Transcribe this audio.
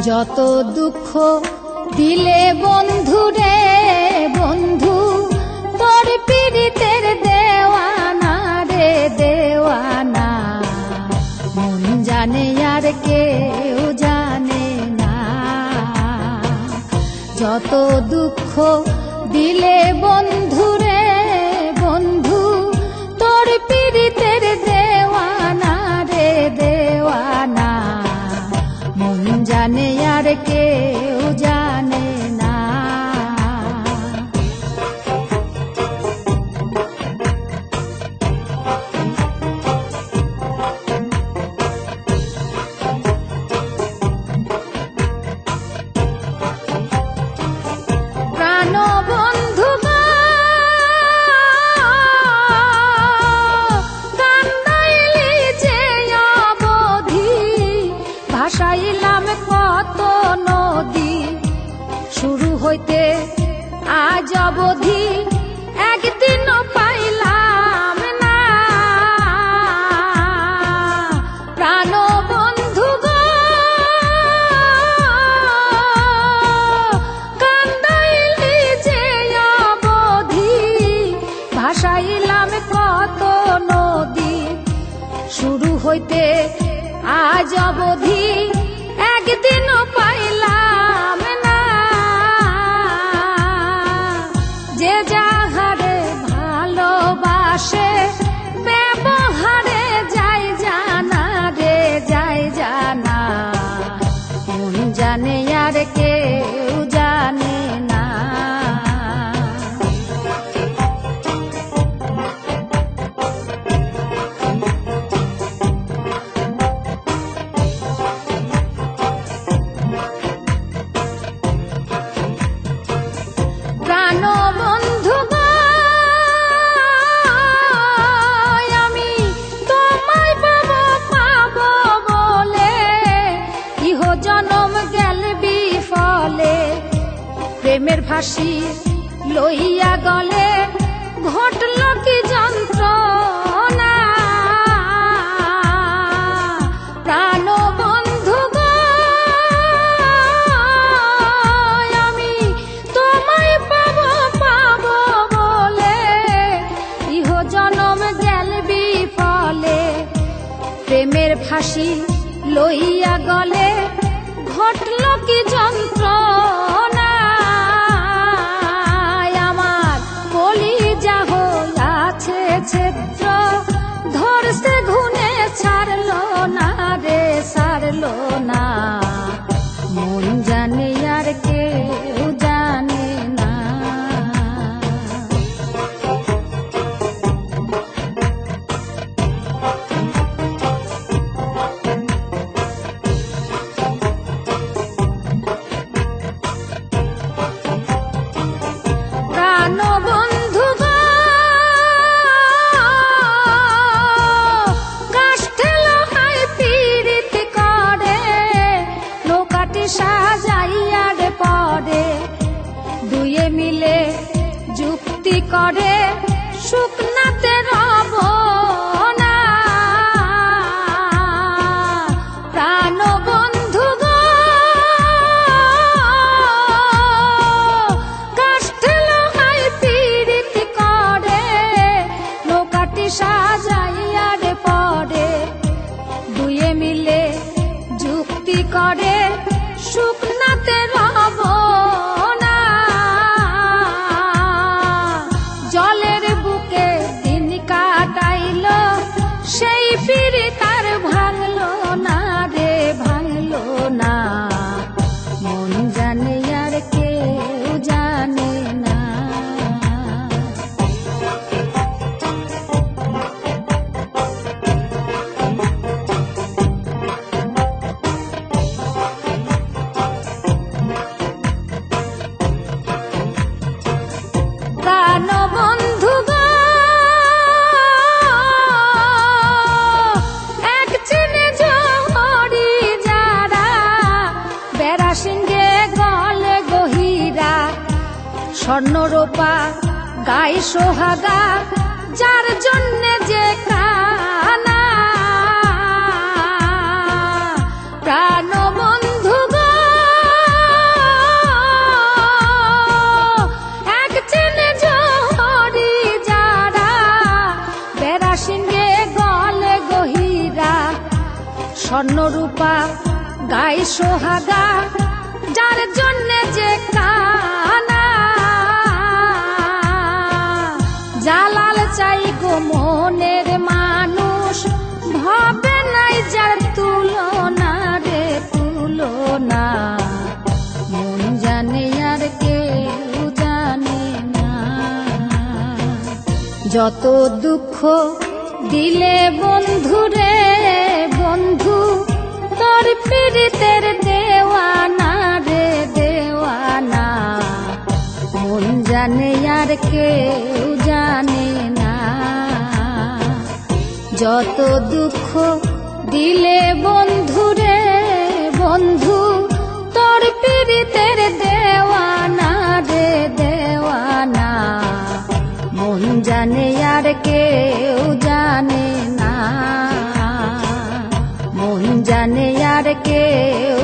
যত দুঃখ দিলে বন্ধু রে বন্ধু, তোর পীড়িতের দেওয়ানা রে দেওয়ানা, মন জানে আর কেউ জানে না। যত দুঃখ দিলে বন্ধু রে বন্ধু, তোর পীড়িতের দেওয়ানা রে দেওয়ানা, মন জানে আর কেউ জানে না। প্রাণ বন্ধু কান্দাইলি যে অবধি, ভাসাইলাম কত নদী, শুরু হইতে আজ অবধি একদিনও পাইলাম না। প্রাণ বন্ধু গো কান্দাইলি যে অবধি, ভাসাইলাম কত নদী, শুরু হইতে আজ অবধি একদিনও পাইলাম না। যে যাহারে ভালোবাসে ব্যবহারে যাই জানা রে যাই জানা, মন জানে আর কেউ জানে না। প্রাণ বন্ধু গো আমি তোমায় পাবো পাবো বলে, ইহ জনম গেল বিফলে, প্রেমের ফাঁসি লইয়া গলে ঘটল কি যন্ত্রণা। প্রাণ বন্ধু গো আমি তোমায় পাবো পাবো বলে, ইহ জনম গেল বিফলে, প্রেমের ফাঁসি লইয়া গলে ঘটল কি যন্ত্রণা। আমার কলিজা হইয়াছে ছিদ্র, ধরছে ঘুনে ছাড়লো না রে ছাড়লো না, মন জানে আর কেউ জানে না। প্রাণ বন্ধু গো কাষ্ঠে লোহায় পীড়িত করে, নৌকাটি সাজাইয়ার পরে, দুয়ে মিলে যুক্তি করে শুকনাতে রব না। প্রাণ বন্ধু গো কাষ্ঠে লোহায় পীড়িত করে, নৌকাটি সাজাইয়ার পরে, দুয়ে মিলে যুক্তি করে শুকনাতে রব না। জলের বুকে দিন কাটাইল সেই পিড়ি তার ভাঙলো না রে ভাঙলো না, মন জানে আর কেউ জানে না। প্রাণ বন্ধু গো এক চিনে জহরি যারা, বেড়া সিংহে গলে গহিরা, স্বর্ণ রূপা গায়ে সোহাগা, যার জন্যে যে কানা। প্রাণ বন্ধু গো স্বর্ণরূপা গাই সোহাগা, যার জন্য যে কানা জালাল চাই গো মনের মানুষ, ভাবে নাই যার তুলনা রে তুলনা, মন জানে আর কেউ জানে না। যত দুঃখ দিলে বন্ধু রে বন্ধু, তোর পীড়িতের দেওয়ানা রে দেওয়ানা, মন জানে আর কেউ জানে না। যত দুঃখ দিলে বন্ধু রে বন্ধু, তোর পীড়িতের দেওয়ানা রে দেওয়ানা, মন জানে আর কেউ জানে না, মন জানে আর কেউ